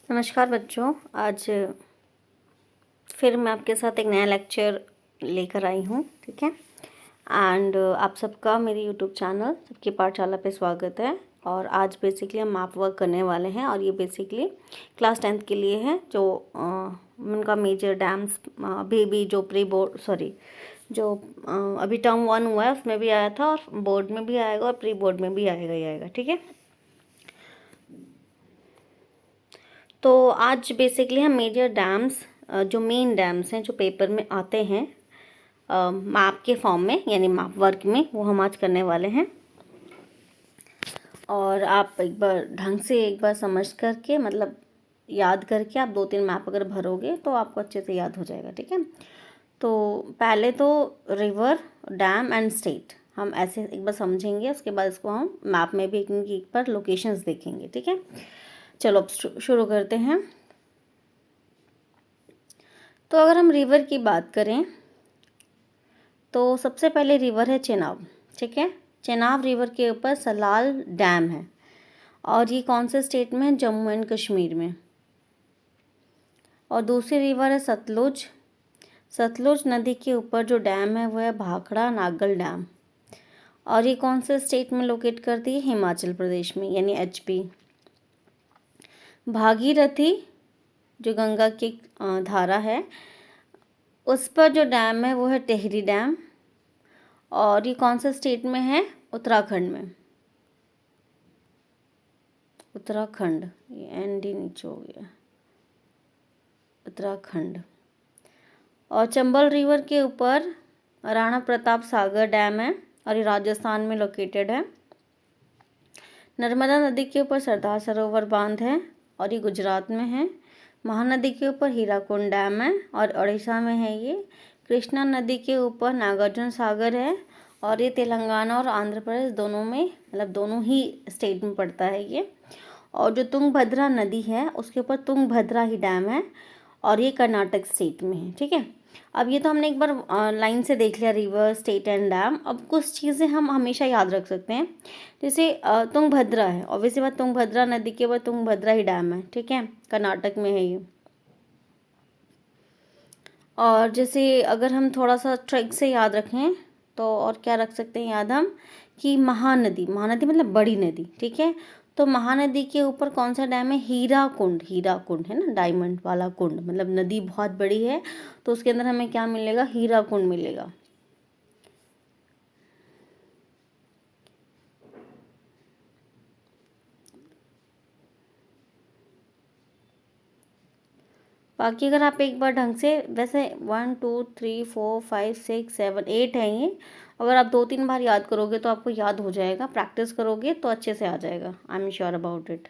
नमस्कार बच्चों। आज फिर मैं आपके साथ एक नया लेक्चर लेकर आई हूँ, ठीक है। एंड आप सबका मेरे यूट्यूब चैनल सबकी पाठशाला पे स्वागत है। और आज बेसिकली हम मैप वर्क करने वाले हैं और ये बेसिकली क्लास 10th के लिए है, जो उनका मेजर डैम्स अभी भी जो प्री बोर्ड जो अभी टर्म 1 हुआ है उसमें भी आया था, और बोर्ड में भी आएगा और प्री बोर्ड में भी आएगा ही आएगा, ठीक है। तो आज बेसिकली हम मेजर डैम्स, जो मेन डैम्स हैं जो पेपर में आते हैं मैप के फॉर्म में, यानी मैप वर्क में, वो हम आज करने वाले हैं। और आप एक बार ढंग से एक बार समझ करके, मतलब याद करके आप 2-3 मैप अगर भरोगे तो आपको अच्छे से याद हो जाएगा, ठीक है। तो पहले तो रिवर, डैम एंड स्टेट हम ऐसे एक बार समझेंगे, उसके बाद इसको हम मैप में भी एक बार लोकेशंस देखेंगे, ठीक है। चलो अब शुरू करते हैं। तो अगर हम रिवर की बात करें तो सबसे पहले रिवर है चेनाब, ठीक है। चेनाब रिवर के ऊपर सलाल डैम है और ये कौन से स्टेट में है? जम्मू एंड कश्मीर में। और दूसरी रिवर है सतलुज। सतलुज नदी के ऊपर जो डैम है वो है भाखड़ा नागल डैम, और ये कौन से स्टेट में लोकेट करती है? हिमाचल प्रदेश में, यानी HP। भागीरथी जो गंगा की धारा है, उस पर जो डैम है वो है टिहरी डैम, और ये कौन से स्टेट में है? उत्तराखंड में। उत्तराखंड, ये ND नीचे हो गया, उत्तराखंड। और चंबल रिवर के ऊपर राणा प्रताप सागर डैम है और ये राजस्थान में लोकेटेड है। नर्मदा नदी के ऊपर सरदार सरोवर बांध है और ये गुजरात में है। महानदी के ऊपर हीराकुंड डैम है और उड़ीसा में है ये। कृष्णा नदी के ऊपर नागार्जुन सागर है और ये तेलंगाना और आंध्र प्रदेश दोनों में, मतलब दोनों ही स्टेट में पड़ता है ये। और जो तुंगभद्रा नदी है उसके ऊपर तुंगभद्रा ही डैम है और ये कर्नाटक स्टेट में है, ठीक है। अब ये तो हमने एक बार लाइन से देख लिया, रिवर, स्टेट एंड डैम। अब कुछ चीज़ें हम हमेशा याद रख सकते हैं, जैसे तुंगभद्रा है, ऑब्वियसली बात, तुंगभद्रा नदी के ऊपर तुंगभद्रा ही डैम है, ठीक है, कर्नाटक में है ये। और जैसे अगर हम थोड़ा सा ट्रिक से याद रखें तो और क्या रख सकते हैं याद हम, कि महानदी, महानदी मतलब बड़ी नदी, ठीक है। तो महानदी के ऊपर कौन सा डैम है? हीराकुंड। हीराकुंड है ना, डायमंड वाला कुंड, मतलब नदी बहुत बड़ी है तो उसके अंदर हमें क्या मिलेगा? हीराकुंड मिलेगा। बाकी अगर आप एक बार ढंग से, वैसे 1 2 3 4 5 6 7 8 है ये, अगर आप 2-3 बार याद करोगे तो आपको याद हो जाएगा, प्रैक्टिस करोगे तो अच्छे से आ जाएगा, I am sure about it.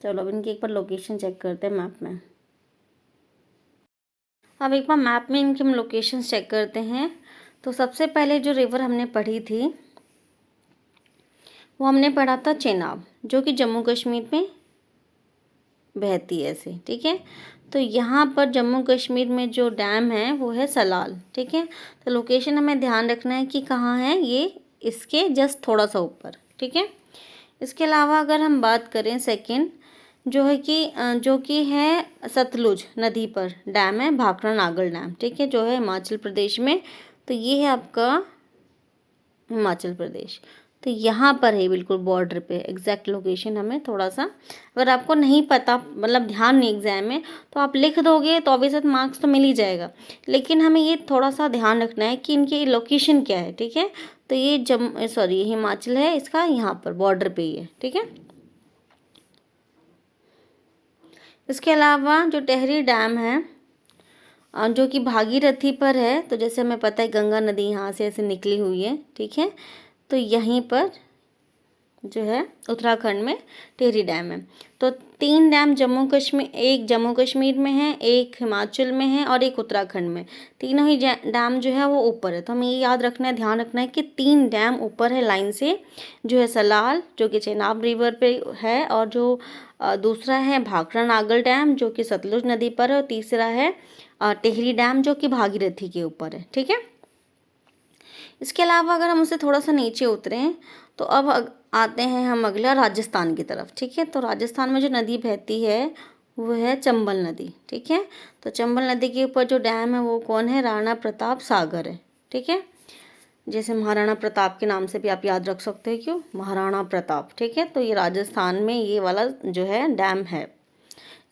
चलो अब इनकी एक बार लोकेशन चेक करते हैं मैप में। अब एक बार मैप में इनकी हम लोकेशन चेक करते हैं। तो सबसे पहले जो रिवर हमने पढ़ी थी वो हमने पढ़ा था चेनाब, जो कि जम्मू कश्मीर में बहती है ऐसे, ठीक है। तो यहाँ पर जम्मू कश्मीर में जो डैम है वो है सलाल, ठीक है। तो लोकेशन हमें ध्यान रखना है कि कहाँ है ये, इसके जस्ट थोड़ा सा ऊपर, ठीक है। इसके अलावा अगर हम बात करें सेकंड, जो है कि जो कि है सतलुज नदी पर डैम है भाखड़ा नागल डैम, ठीक है, जो है हिमाचल प्रदेश में। तो ये है आपका हिमाचल प्रदेश। तो यहाँ पर है बिल्कुल बॉर्डर पे, एग्जैक्ट लोकेशन हमें थोड़ा सा, अगर आपको नहीं पता, मतलब ध्यान नहीं एग्जाम में, तो आप लिख दोगे तो ऑब्वियस मार्क्स तो मिल ही जाएगा, लेकिन हमें ये थोड़ा सा ध्यान रखना है कि इनकी लोकेशन क्या है, ठीक है। तो ये हिमाचल है, इसका यहाँ पर बॉर्डर पे ही है, ठीक है। इसके अलावा जो टिहरी डैम है जो कि भागीरथी पर है, तो जैसे हमें पता है गंगा नदी यहाँ से ऐसे निकली हुई है, ठीक है। तो यहीं पर जो है उत्तराखंड में टिहरी डैम है। तो 3 डैम जम्मू कश्मीर, एक जम्मू कश्मीर में है, एक हिमाचल में है और एक उत्तराखंड में। तीनों ही डैम जो है वो ऊपर है। तो हमें ये याद रखना है, ध्यान रखना है कि 3 डैम ऊपर है लाइन से, जो है सलाल जो कि चेनाब रिवर पे है, और जो दूसरा है भाखड़ा नागल डैम जो कि सतलुज नदी पर है, और तीसरा है टिहरी डैम जो कि भागीरथी के ऊपर है, ठीक है। इसके अलावा अगर हम उससे थोड़ा सा नीचे उतरें तो अब आते हैं हम अगला राजस्थान की तरफ, ठीक है। तो राजस्थान में जो नदी बहती है वो है चंबल नदी, ठीक है। तो चंबल नदी के ऊपर जो डैम है वो कौन है, राणा प्रताप सागर है, ठीक है। जैसे महाराणा प्रताप के नाम से भी आप याद रख सकते हो, क्यों, महाराणा प्रताप, ठीक है। तो ये राजस्थान में ये वाला जो है डैम है।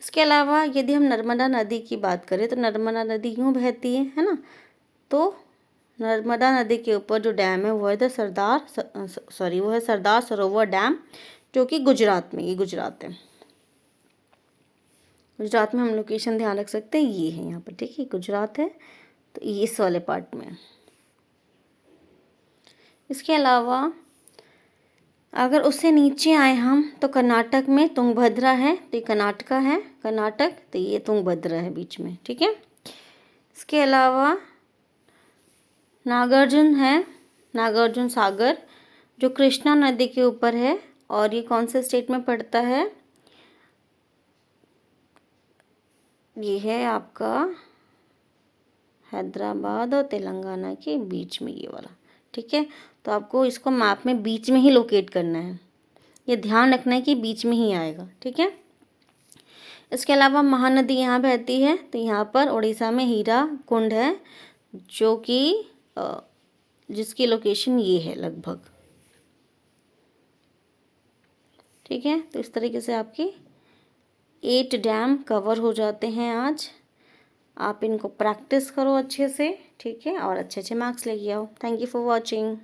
इसके अलावा यदि हम नर्मदा नदी की बात करें तो नर्मदा नदी यूँ बहती है ना। तो नर्मदा नदी के ऊपर जो डैम है वो है वो है सरदार सरोवर डैम, जो कि गुजरात में, ये गुजरात है। गुजरात में हम लोकेशन ध्यान रख सकते हैं, ये है यहाँ पर, ठीक है, गुजरात है। तो ये इस वाले पार्ट में। इसके अलावा अगर उससे नीचे आए हम तो कर्नाटक में तुंगभद्रा है, तो ये कर्नाटका है, कर्नाटक, तो ये तुंगभद्रा है बीच में, ठीक है। इसके अलावा नागार्जुन है, नागार्जुन सागर, जो कृष्णा नदी के ऊपर है, और ये कौन से स्टेट में पड़ता है, ये है आपका हैदराबाद और तेलंगाना के बीच में, ये वाला, ठीक है। तो आपको इसको मैप में बीच में ही लोकेट करना है, ये ध्यान रखना है कि बीच में ही आएगा, ठीक है। इसके अलावा महानदी यहाँ बहती है, तो यहाँ पर उड़ीसा में हीरा कुंड है, जो कि जिसकी लोकेशन ये है लगभग, ठीक है। तो इस तरीके से आपकी 8 डैम कवर हो जाते हैं आज। आप इनको प्रैक्टिस करो अच्छे से, ठीक है, और अच्छे अच्छे मार्क्स लेके आओ। Thank you for watching.